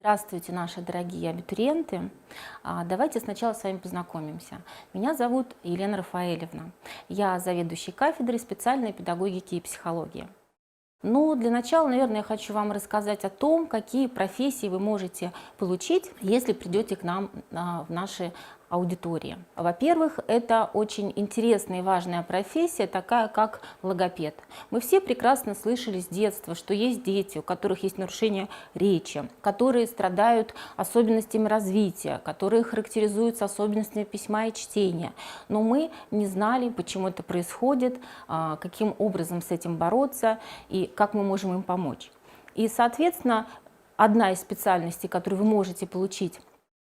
Здравствуйте, наши дорогие абитуриенты. Давайте сначала с вами познакомимся. Меня зовут Елена Рафаэлевна. Я заведующий кафедрой специальной педагогики и психологии. Ну, для начала, наверное, я хочу вам рассказать о том, какие профессии вы можете получить, если придете к нам в наши аудитории. Во-первых, это очень интересная и важная профессия, такая как логопед. Мы все прекрасно слышали с детства, что есть дети, у которых есть нарушение речи, которые страдают особенностями развития, которые характеризуются особенностями письма и чтения. Но мы не знали, почему это происходит, каким образом с этим бороться и как мы можем им помочь. И, соответственно, одна из специальностей, которую вы можете получить,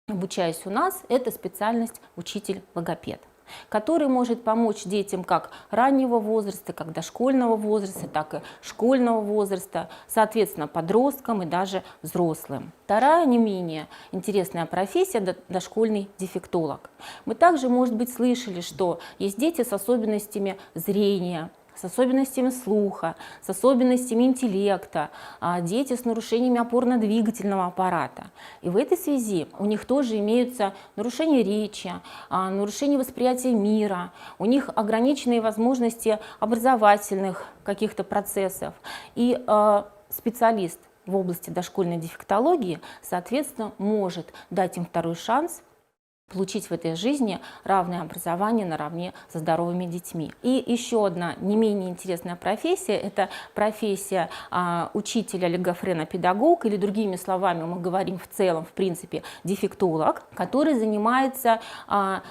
обучаясь у нас, это специальность учитель-логопед, который может помочь детям как раннего возраста, как дошкольного возраста, так и школьного возраста, соответственно, подросткам и даже взрослым. Вторая, не менее интересная профессия – дошкольный дефектолог. Мы также, может быть, слышали, что есть дети с особенностями зрения, с особенностями слуха, с особенностями интеллекта, дети с нарушениями опорно-двигательного аппарата. И в этой связи у них тоже имеются нарушения речи, нарушения восприятия мира, у них ограниченные возможности образовательных каких-то процессов. И специалист в области дошкольной дефектологии, соответственно, может дать им второй шанс получить в этой жизни равное образование наравне со здоровыми детьми. И еще одна не менее интересная профессия – это профессия учителя, логофрена-педагог, или другими словами мы говорим в целом, в принципе, дефектолог, который занимается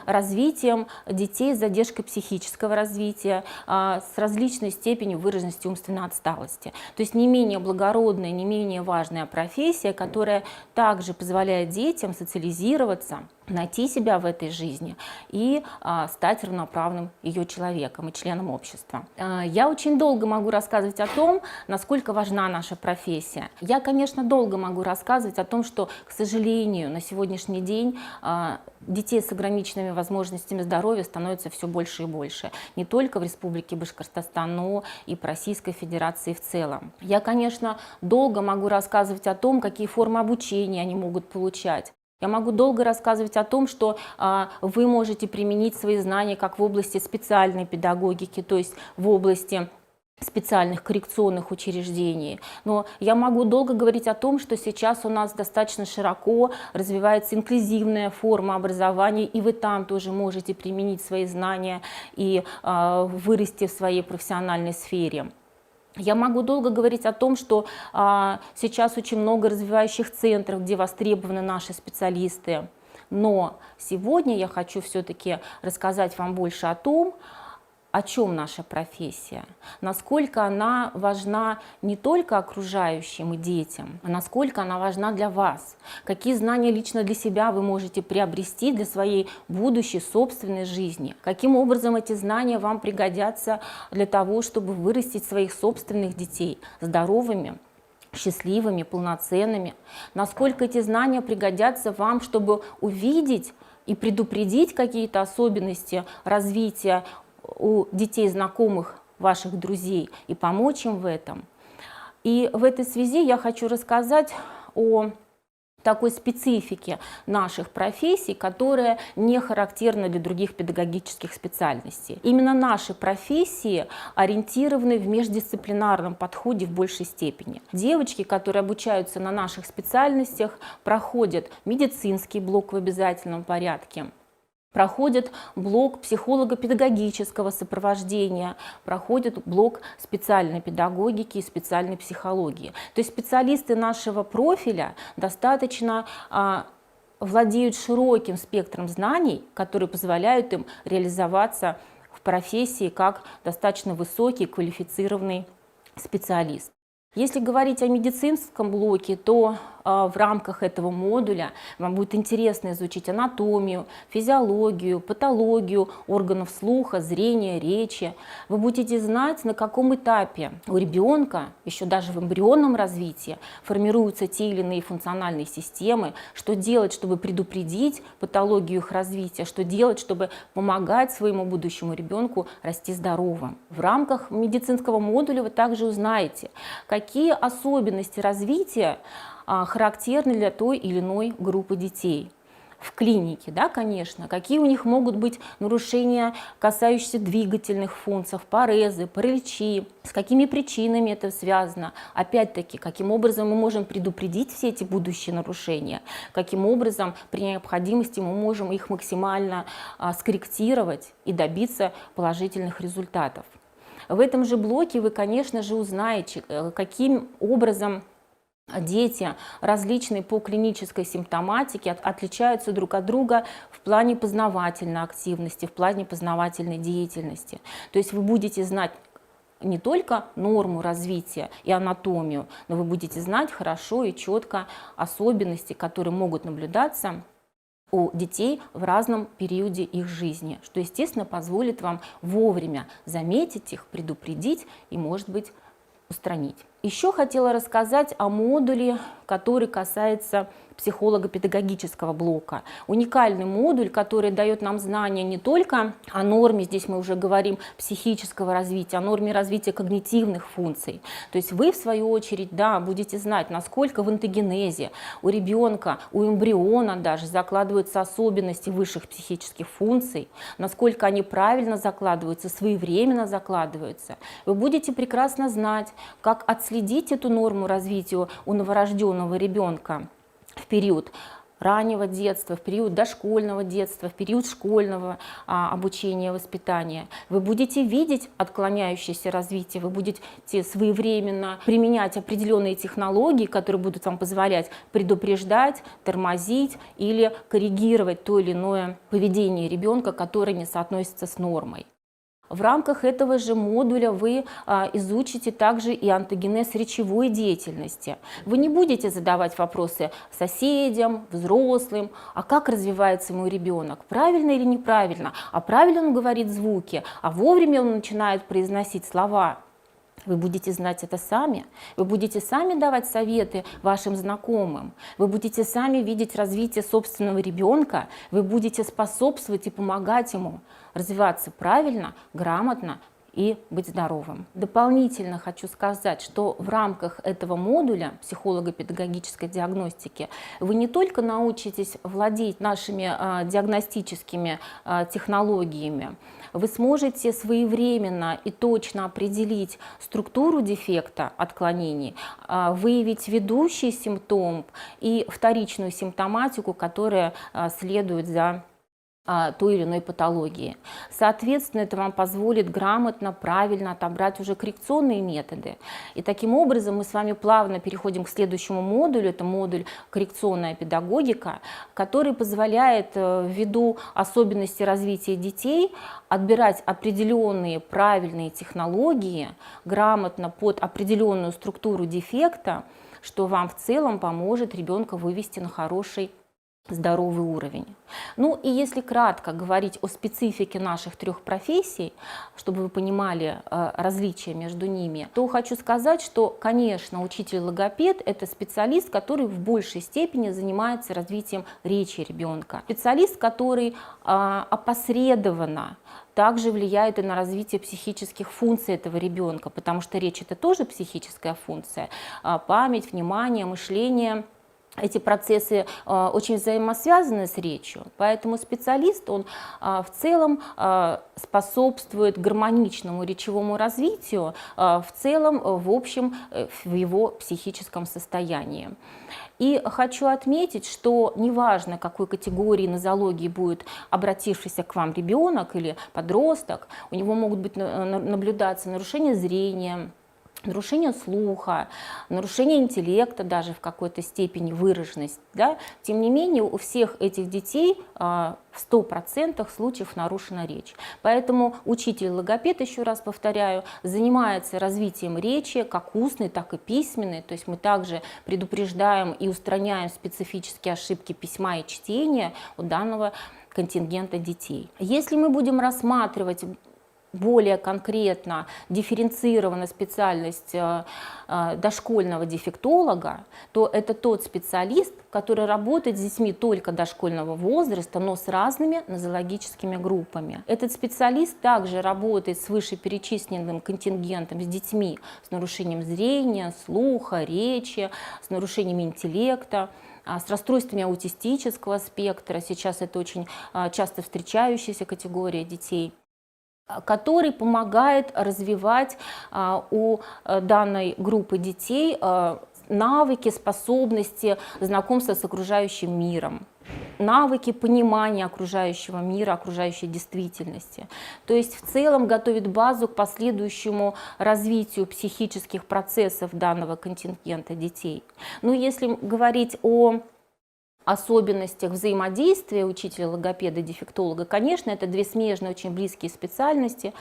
развитием детей с задержкой психического развития, с различной степенью выраженности умственной отсталости. То есть не менее благородная, не менее важная профессия, которая также позволяет детям социализироваться, найти себя в этой жизни и стать равноправным ее человеком и членом общества. Я очень долго могу рассказывать о том, насколько важна наша профессия. Я, конечно, долго могу рассказывать о том, что, к сожалению, на сегодняшний день детей с ограниченными возможностями здоровья становится все больше и больше. Не только в Республике Башкортостан, но и по Российской Федерации в целом. Я, конечно, долго могу рассказывать о том, какие формы обучения они могут получать. Я могу долго рассказывать о том, что вы можете применить свои знания как в области специальной педагогики, то есть в области специальных коррекционных учреждений. Но я могу долго говорить о том, что сейчас у нас достаточно широко развивается инклюзивная форма образования, и вы там тоже можете применить свои знания и вырасти в своей профессиональной сфере. Я могу долго говорить о том, что сейчас очень много развивающих центров, где востребованы наши специалисты. Но сегодня я хочу все-таки рассказать вам больше о том, о чем наша профессия, насколько она важна не только окружающим и детям, а насколько она важна для вас, какие знания лично для себя вы можете приобрести для своей будущей собственной жизни, каким образом эти знания вам пригодятся для того, чтобы вырастить своих собственных детей здоровыми, счастливыми, полноценными, насколько эти знания пригодятся вам, чтобы увидеть и предупредить какие-то особенности развития у детей, знакомых, ваших друзей, и помочь им в этом. И в этой связи я хочу рассказать о такой специфике наших профессий, которая не характерна для других педагогических специальностей. Именно наши профессии ориентированы в междисциплинарном подходе в большей степени. Девочки, которые обучаются на наших специальностях, проходят медицинский блок в обязательном порядке, проходит блок психолого-педагогического сопровождения, проходит блок специальной педагогики и специальной психологии. То есть специалисты нашего профиля достаточно владеют широким спектром знаний, которые позволяют им реализоваться в профессии как достаточно высокий квалифицированный специалист. Если говорить о медицинском блоке, то в рамках этого модуля вам будет интересно изучить анатомию, физиологию, патологию органов слуха, зрения, речи. Вы будете знать, на каком этапе у ребенка, еще даже в эмбрионном развитии, формируются те или иные функциональные системы, что делать, чтобы предупредить патологию их развития, что делать, чтобы помогать своему будущему ребенку расти здоровым. В рамках медицинского модуля вы также узнаете, какие особенности развития характерны для той или иной группы детей. В клинике, да, конечно, какие у них могут быть нарушения, касающиеся двигательных функций, парезы, параличи, с какими причинами это связано, опять-таки, каким образом мы можем предупредить все эти будущие нарушения, каким образом при необходимости мы можем их максимально скорректировать и добиться положительных результатов. В этом же блоке вы, конечно же, узнаете, каким образом дети различные по клинической симптоматике отличаются друг от друга в плане познавательной активности, в плане познавательной деятельности. То есть вы будете знать не только норму развития и анатомию, но вы будете знать хорошо и четко особенности, которые могут наблюдаться у детей в разном периоде их жизни, что, естественно, позволит вам вовремя заметить их, предупредить и, может быть, устранить. Еще хотела рассказать о модуле, который касается психолого-педагогического блока. Уникальный модуль, который дает нам знания не только о норме, здесь мы уже говорим, психического развития, о норме развития когнитивных функций. То есть вы, в свою очередь, да, будете знать, насколько в онтогенезе у ребенка, у эмбриона даже закладываются особенности высших психических функций, насколько они правильно закладываются, своевременно закладываются. Вы будете прекрасно знать, как отследить эту норму развития у новорожденного ребенка в период раннего детства, в период дошкольного детства, в период школьного обучения, воспитания. Вы будете видеть отклоняющееся развитие, вы будете своевременно применять определенные технологии, которые будут вам позволять предупреждать, тормозить или коррегировать то или иное поведение ребенка, которое не соотносится с нормой. В рамках этого же модуля вы изучите также и онтогенез речевой деятельности. Вы не будете задавать вопросы соседям, взрослым, а как развивается мой ребенок, правильно или неправильно, а правильно он говорит звуки, а вовремя он начинает произносить слова. Вы будете знать это сами, вы будете сами давать советы вашим знакомым, вы будете сами видеть развитие собственного ребенка, вы будете способствовать и помогать ему развиваться правильно, грамотно и быть здоровым. Дополнительно хочу сказать, что в рамках этого модуля психолого-педагогической диагностики вы не только научитесь владеть нашими диагностическими технологиями, вы сможете своевременно и точно определить структуру дефекта отклонений, выявить ведущий симптом и вторичную симптоматику, которая следует за той или иной патологии. Соответственно, это вам позволит грамотно, правильно отобрать уже коррекционные методы. И таким образом мы с вами плавно переходим к следующему модулю. Это модуль коррекционная педагогика, который позволяет ввиду особенностей развития детей отбирать определенные правильные технологии грамотно под определенную структуру дефекта, что вам в целом поможет ребенка вывести на хороший здоровый уровень. Ну и если кратко говорить о специфике наших трех профессий, чтобы вы понимали различия между ними, то хочу сказать, что, конечно, учитель-логопед – это специалист, который в большей степени занимается развитием речи ребенка. Специалист, который опосредованно также влияет и на развитие психических функций этого ребенка, потому что речь – это тоже психическая функция. Память, внимание, мышление – эти процессы очень взаимосвязаны с речью, поэтому специалист, он в целом способствует гармоничному речевому развитию, в целом, в общем, в его психическом состоянии. И хочу отметить, что неважно, какой категории нозологии будет обратившийся к вам ребенок или подросток, у него могут быть наблюдаться нарушения зрения, нарушение слуха, нарушение интеллекта, даже в какой-то степени выраженность. Да? Тем не менее, у всех этих детей в 100% случаев нарушена речь. Поэтому учитель-логопед, еще раз повторяю, занимается развитием речи, как устной, так и письменной. То есть мы также предупреждаем и устраняем специфические ошибки письма и чтения у данного контингента детей. Если мы будем рассматривать более конкретно дифференцирована специальность дошкольного дефектолога, то это тот специалист, который работает с детьми только дошкольного возраста, но с разными нозологическими группами. Этот специалист также работает с вышеперечисленным контингентом с детьми с нарушением зрения, слуха, речи, с нарушениями интеллекта, с расстройствами аутистического спектра. Сейчас это очень часто встречающаяся категория детей, который помогает развивать у данной группы детей навыки, способности знакомства с окружающим миром, навыки понимания окружающего мира, окружающей действительности. То есть в целом готовит базу к последующему развитию психических процессов данного контингента детей. Но если говорить о особенностях взаимодействия учителя, логопеда и дефектолога, конечно, это две смежные, очень близкие специальности,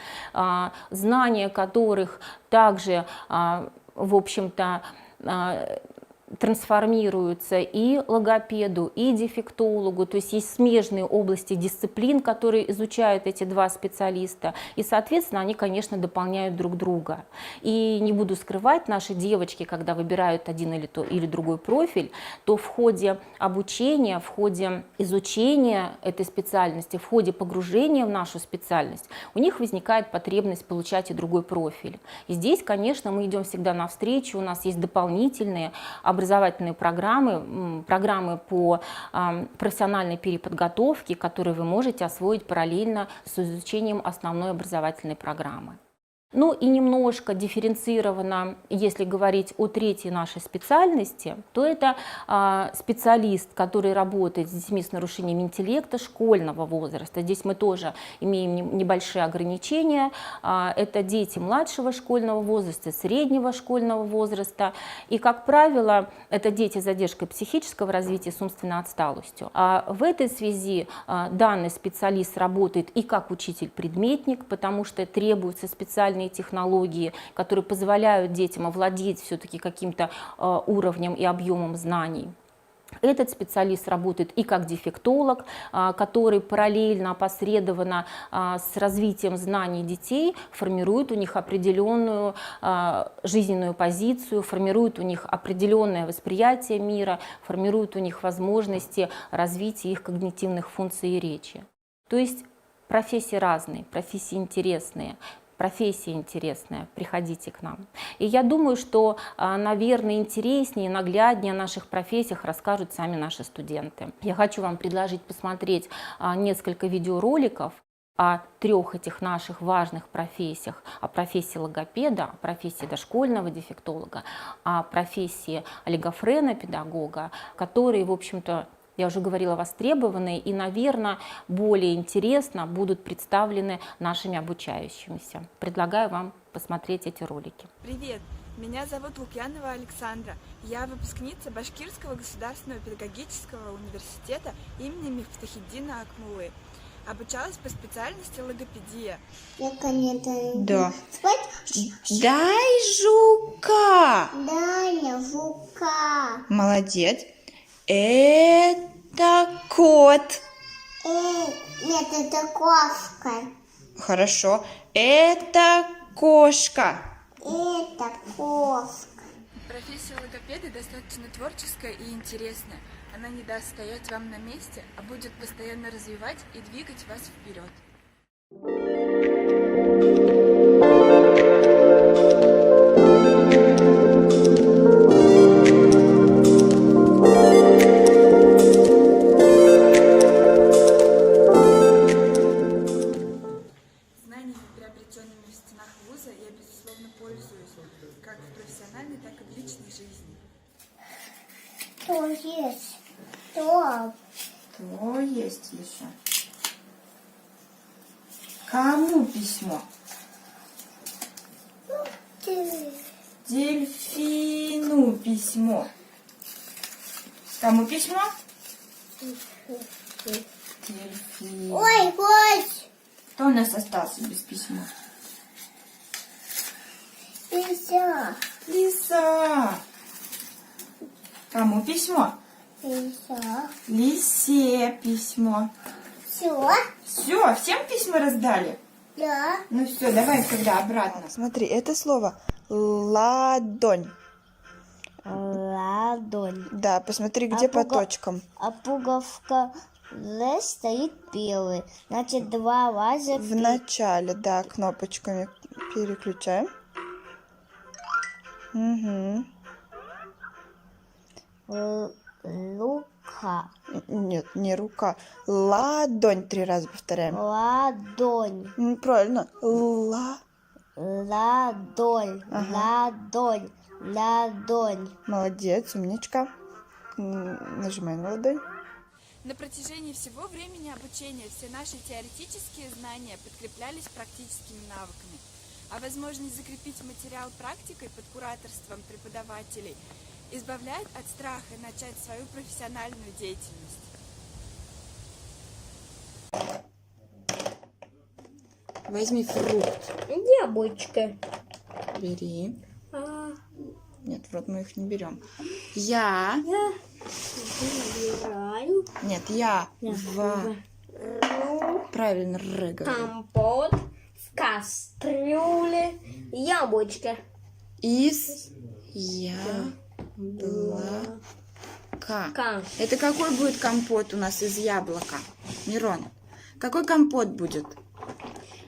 знания которых также, в общем-то, трансформируются и логопеду, и дефектологу, то есть есть смежные области дисциплин, которые изучают эти два специалиста, и, соответственно, они, конечно, дополняют друг друга. И не буду скрывать, наши девочки, когда выбирают один или другой профиль, то в ходе обучения, в ходе изучения этой специальности, в ходе погружения в нашу специальность, у них возникает потребность получать и другой профиль. И здесь, конечно, мы идем всегда навстречу, у нас есть дополнительные образовательные программы, программы по профессиональной переподготовке, которые вы можете освоить параллельно с изучением основной образовательной программы. Ну и немножко дифференцировано, если говорить о третьей нашей специальности, то это специалист, который работает с детьми с нарушением интеллекта школьного возраста. Здесь мы тоже имеем небольшие ограничения. Это дети младшего школьного возраста, среднего школьного возраста. И, как правило, это дети с задержкой психического развития, с умственной отсталостью. В этой связи данный специалист работает и как учитель-предметник, потому что требуются специальные технологии, которые позволяют детям овладеть все-таки каким-то уровнем и объемом знаний. Этот специалист работает и как дефектолог, который параллельно, опосредованно с развитием знаний детей формирует у них определенную жизненную позицию, формирует у них определенное восприятие мира, формирует у них возможности развития их когнитивных функций и речи. То есть профессии разные, профессии интересные. Профессия интересная, приходите к нам. И я думаю, что, наверное, интереснее, нагляднее о наших профессиях расскажут сами наши студенты. Я хочу вам предложить посмотреть несколько видеороликов о трех этих наших важных профессиях: о профессии логопеда, о профессии дошкольного дефектолога, о профессии олигофрена-педагога, которые, в общем-то, я уже говорила, востребованные и, наверное, более интересно будут представлены нашими обучающимися. Предлагаю вам посмотреть эти ролики. Привет! Меня зовут Лукьянова Александра. Я выпускница Башкирского государственного педагогического университета имени Мифтахиддина Акмуллы. Обучалась по специальности логопедия. Да. Дай жука. Дай жука. Молодец. Это кот. Нет, это кошка. Хорошо. Это кошка. Это кошка. Профессия логопеда достаточно творческая и интересная. Она не даст стоять вам на месте, а будет постоянно развивать и двигать вас вперед. Приобретенными в стенах вуза я, безусловно, пользуюсь как в профессиональной, так и в личной жизни. Что есть? Что? Что есть еще? Кому письмо? Дельфину письмо. Кому письмо? Дельфин. Ой, гость! Кто у нас остался без письма? Лиса. Лиса. Кому письмо? Лиса. Лисе письмо. Все? Все, всем письма раздали? Да. Ну все, давай тогда обратно. Смотри, это слово ладонь. Ладонь. Да, посмотри, где по пуга- точкам. А пуговка Л стоит первый. Значит, два раза В начале, да, кнопочками переключаем. Угу. Лука. Нет, не рука. Ладонь 3 раза повторяем. Ладонь. Правильно. Ладонь. Ага. Ладонь. Ладонь. Молодец, умничка. Нажимай на ладонь. На протяжении всего времени обучения все наши теоретические знания подкреплялись практическими навыками, а возможность закрепить материал практикой под кураторством преподавателей избавляет от страха начать свою профессиональную деятельность. Возьми фрукт. Яблочко. Бери. Нет, в рот мы их не берем. Я. Выбираю Нет, я. Правильно, Р говорю. компот в кастрюле. Яблочко. Из яблока. Это какой будет компот у нас из яблока? Мирон, какой компот будет?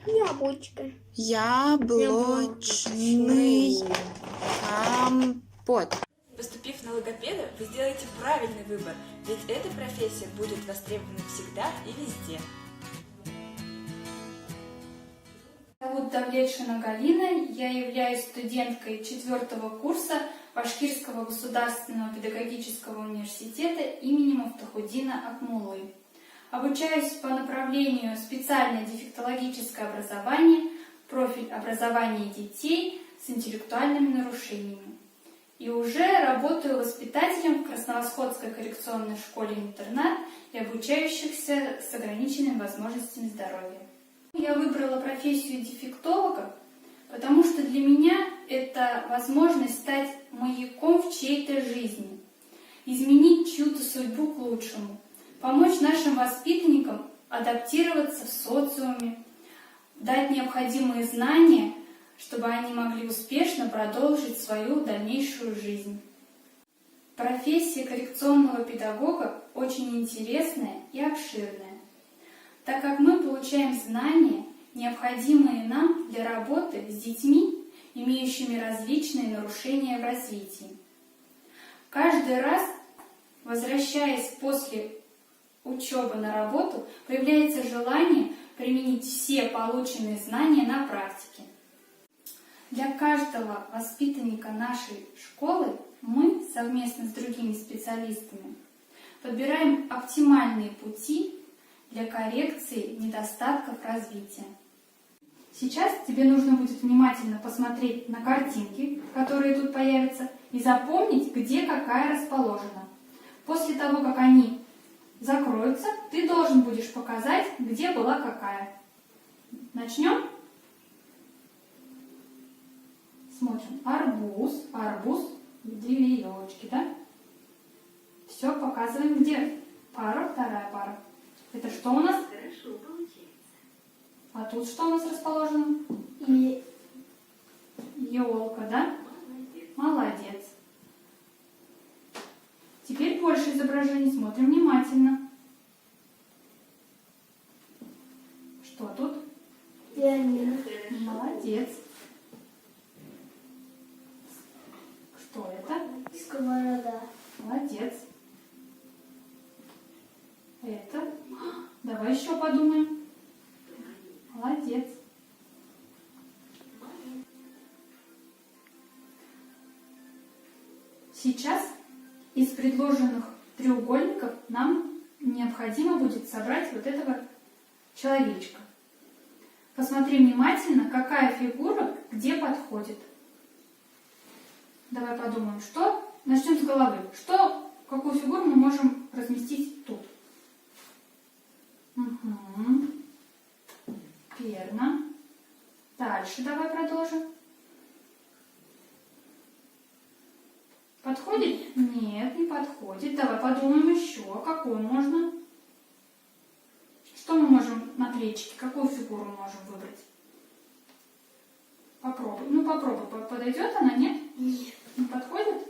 Яблочко. Яблочный компот. Поступив на логопеда, вы сделаете правильный выбор, ведь эта профессия будет востребована всегда и везде. Меня зовут Давлетшина Галина, я являюсь студенткой 4-го курса Башкирского государственного педагогического университета имени Муфтахуддина Акмуллы. Обучаюсь по направлению специальное дефектологическое образование, профиль образования детей с интеллектуальными нарушениями. И уже работаю воспитателем в Красновосходской коррекционной школе-интернат и обучающихся с ограниченными возможностями здоровья. Я выбрала профессию дефектолога, потому что для меня это возможность стать маяком в чьей-то жизни, изменить чью-то судьбу к лучшему, помочь нашим воспитанникам адаптироваться в социуме, дать необходимые знания, чтобы они могли успешно продолжить свою дальнейшую жизнь. Профессия коррекционного педагога очень интересная и обширная, так как мы получаем знания, необходимые нам для работы с детьми, имеющими различные нарушения в развитии. Каждый раз, возвращаясь после учебы на работу, появляется желание применить все полученные знания на практике. Для каждого воспитанника нашей школы мы совместно с другими специалистами подбираем оптимальные пути для коррекции недостатков развития. Сейчас тебе нужно будет внимательно посмотреть на картинки, которые тут появятся, и запомнить, где какая расположена. После того, как они закроются, ты должен будешь показать, где была какая. Начнем? Смотрим. Арбуз, арбуз, 2 елочки, да? Все, показываем, где пара, вторая пара. Это что у нас? Хорошо получается. А тут что у нас расположено? Елка, да? Молодец. Теперь больше изображений. Смотрим внимательно. Что тут? Пианино. Молодец. Что это? Сковорода. Молодец. Это? Давай еще подумаем. Молодец. Сейчас из предложенных треугольников нам необходимо будет собрать вот этого человечка. Посмотри внимательно, какая фигура где подходит. Давай подумаем, что. Начнем с головы. Какую фигуру мы можем разместить тут? Угу. Верно. Дальше давай продолжим. Подходит? Нет, не подходит. Давай подумаем еще, какую можно. Что мы можем на плечике, какую фигуру мы можем выбрать? Попробуй. Ну, попробуй. Подойдет она, нет? Нет. Не подходит?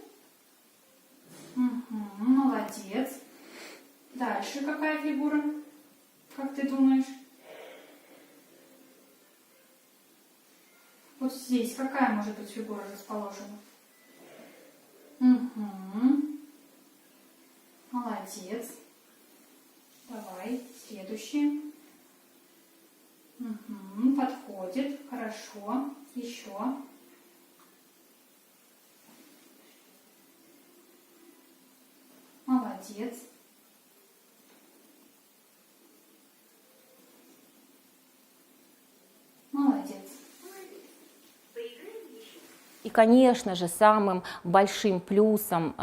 Угу, молодец. Дальше какая фигура? Как ты думаешь? Вот здесь какая может быть фигура расположена? Угу. Молодец. Давай, следующее. Угу, подходит. Хорошо. Еще. Молодец. Молодец. И, конечно же, самым большим плюсом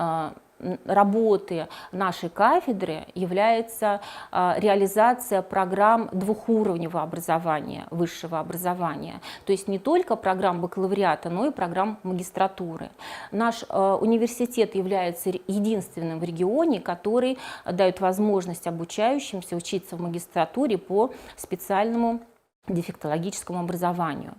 работы нашей кафедры является реализация программ двухуровневого образования, высшего образования. То есть не только программ бакалавриата, но и программ магистратуры. Наш университет является единственным в регионе, который дает возможность обучающимся учиться в магистратуре по специальному дефектологическому образованию.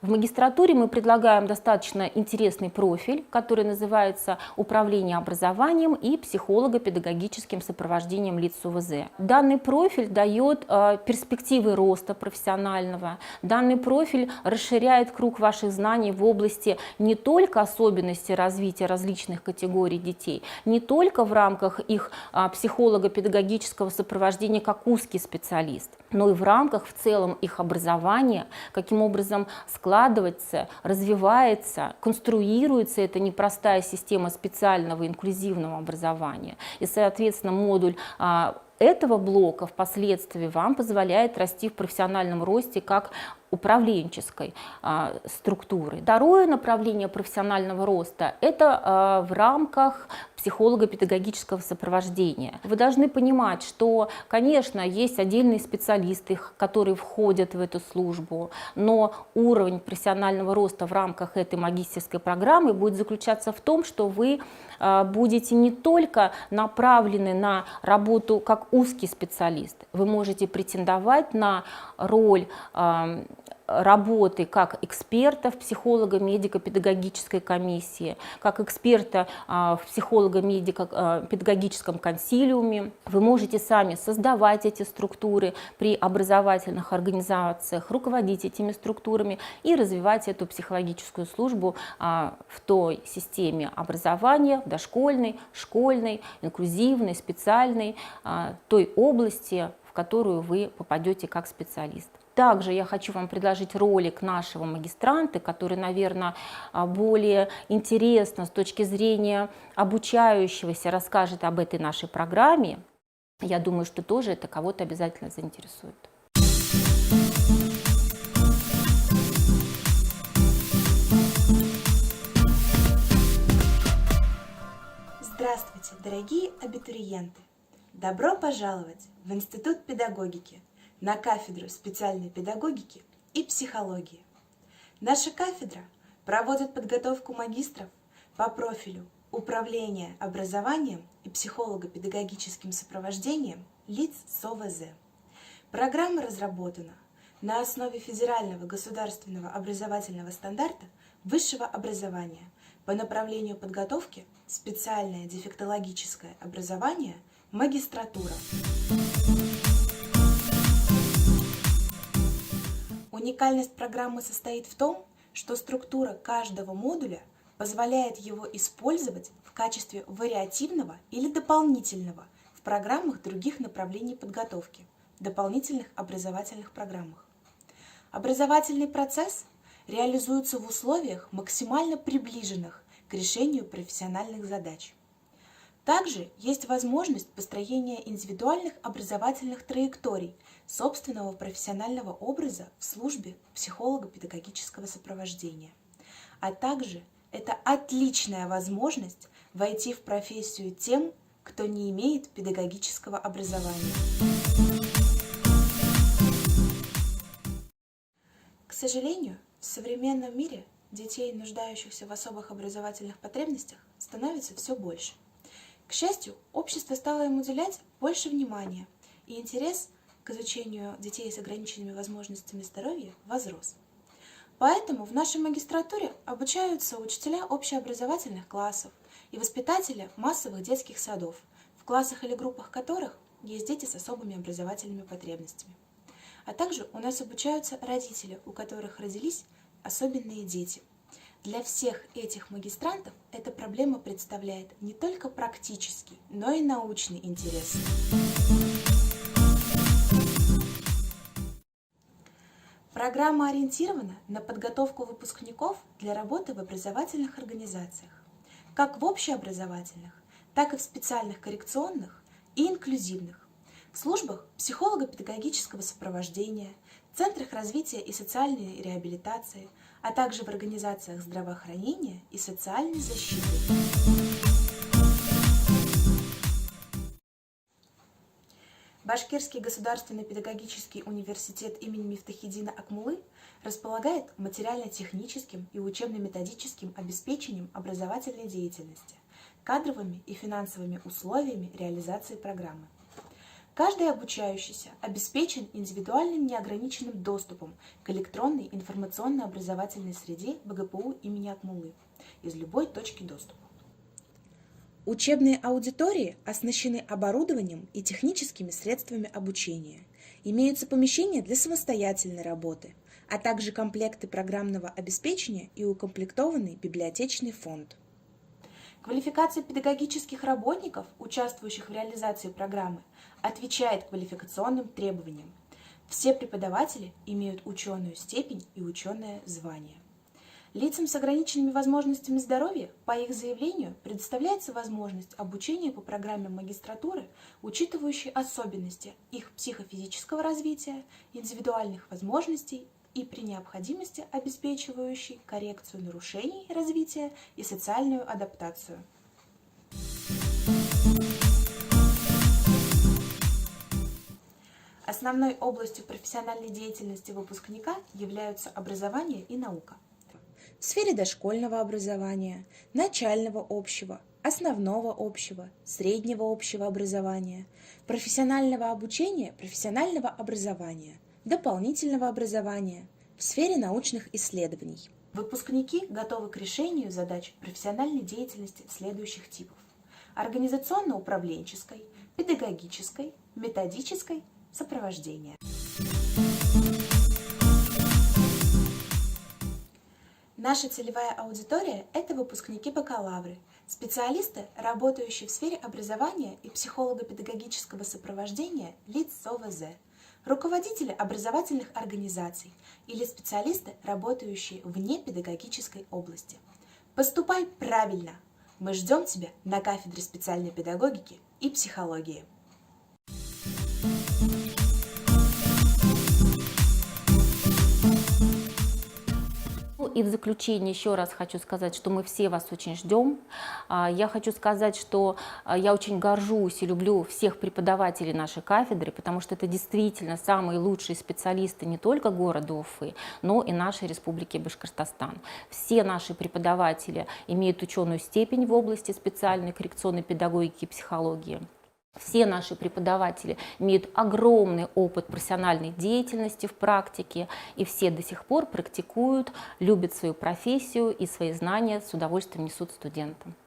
В магистратуре мы предлагаем достаточно интересный профиль, который называется «Управление образованием и психолого-педагогическим сопровождением лиц УВЗ». Данный профиль дает перспективы роста профессионального. Данный профиль расширяет круг ваших знаний в области не только особенностей развития различных категорий детей, не только в рамках их психолого-педагогического сопровождения как узкий специалист, но и в рамках в целом их образования, каким образом складывается, развивается, конструируется эта непростая система специального инклюзивного образования. И, соответственно, модуль этого блока впоследствии вам позволяет расти в профессиональном росте как управленческой структуры. Второе направление профессионального роста – это в рамках психолого-педагогического сопровождения. Вы должны понимать, что, конечно, есть отдельные специалисты, которые входят в эту службу, но уровень профессионального роста в рамках этой магистерской программы будет заключаться в том, что вы будете не только направлены на работу как узкий специалист, вы можете претендовать на роль работы как эксперта в психолого-медико-педагогической комиссии, как эксперта в психолого-медико-педагогическом консилиуме. Вы можете сами создавать эти структуры при образовательных организациях, руководить этими структурами и развивать эту психологическую службу в той системе образования, дошкольной, школьной, инклюзивной, специальной, той области, в которую вы попадете как специалист. Также я хочу вам предложить ролик нашего магистранта, который, наверное, более интересно с точки зрения обучающегося расскажет об этой нашей программе. Я думаю, что тоже это кого-то обязательно заинтересует. Здравствуйте, дорогие абитуриенты! Добро пожаловать в Институт педагогики на кафедру специальной педагогики и психологии. Наша кафедра проводит подготовку магистров по профилю управления образованием и психолого-педагогическим сопровождением лиц с ОВЗ. Программа разработана на основе федерального государственного образовательного стандарта высшего образования по направлению подготовки специальное дефектологическое образование, магистратура. Уникальность программы состоит в том, что структура каждого модуля позволяет его использовать в качестве вариативного или дополнительного в программах других направлений подготовки, дополнительных образовательных программах. Образовательный процесс реализуется в условиях, максимально приближенных к решению профессиональных задач. Также есть возможность построения индивидуальных образовательных траекторий собственного профессионального образа в службе психолого-педагогического сопровождения. А также это отличная возможность войти в профессию тем, кто не имеет педагогического образования. К сожалению, в современном мире детей, нуждающихся в особых образовательных потребностях, становится все больше. К счастью, общество стало им уделять больше внимания, и интерес к изучению детей с ограниченными возможностями здоровья возрос. По Поэтому в нашей магистратуре обучаются учителя общеобразовательных классов и воспитатели массовых детских садов, в классах или группах которых есть дети с особыми образовательными потребностями. А также у нас обучаются родители, у которых родились особенные дети. Для всех этих магистрантов эта проблема представляет не только практический, но и научный интерес. Программа ориентирована на подготовку выпускников для работы в образовательных организациях, как в общеобразовательных, так и в специальных коррекционных и инклюзивных, в службах психолого-педагогического сопровождения, центрах развития и социальной реабилитации, а также в организациях здравоохранения и социальной защиты. Башкирский государственный педагогический университет имени Мифтахиддина Акмуллы располагает материально-техническим и учебно-методическим обеспечением образовательной деятельности, кадровыми и финансовыми условиями реализации программы. Каждый обучающийся обеспечен индивидуальным неограниченным доступом к электронной информационно-образовательной среде БГПУ имени Акмуллы из любой точки доступа. Учебные аудитории оснащены оборудованием и техническими средствами обучения. Имеются помещения для самостоятельной работы, а также комплекты программного обеспечения и укомплектованный библиотечный фонд. Квалификация педагогических работников, участвующих в реализации программы, отвечает квалификационным требованиям. Все преподаватели имеют ученую степень и ученое звание. Лицам с ограниченными возможностями здоровья, по их заявлению, предоставляется возможность обучения по программе магистратуры, учитывающей особенности их психофизического развития, индивидуальных возможностей и при необходимости обеспечивающей коррекцию нарушений развития и социальную адаптацию. Основной областью профессиональной деятельности выпускника являются образование и наука. В сфере дошкольного образования, начального общего, основного общего, среднего общего образования, профессионального обучения, профессионального образования, дополнительного образования, в сфере научных исследований. Выпускники готовы к решению задач профессиональной деятельности следующих типов: организационно-управленческой, педагогической, методической, сопровождения. Наша целевая аудитория – это выпускники-бакалавры, специалисты, работающие в сфере образования и психолого-педагогического сопровождения лиц СОВЗ, руководители образовательных организаций или специалисты, работающие вне педагогической области. Поступай правильно! Мы ждем тебя на кафедре специальной педагогики и психологии. И в заключение еще раз хочу сказать, что мы все вас очень ждем. Я хочу сказать, что я очень горжусь и люблю всех преподавателей нашей кафедры, потому что это действительно самые лучшие специалисты не только города Уфы, но и нашей республики Башкортостан. Все наши преподаватели имеют ученую степень в области специальной коррекционной педагогики и психологии. Все наши преподаватели имеют огромный опыт профессиональной деятельности в практике, и все до сих пор практикуют, любят свою профессию и свои знания с удовольствием несут студентам.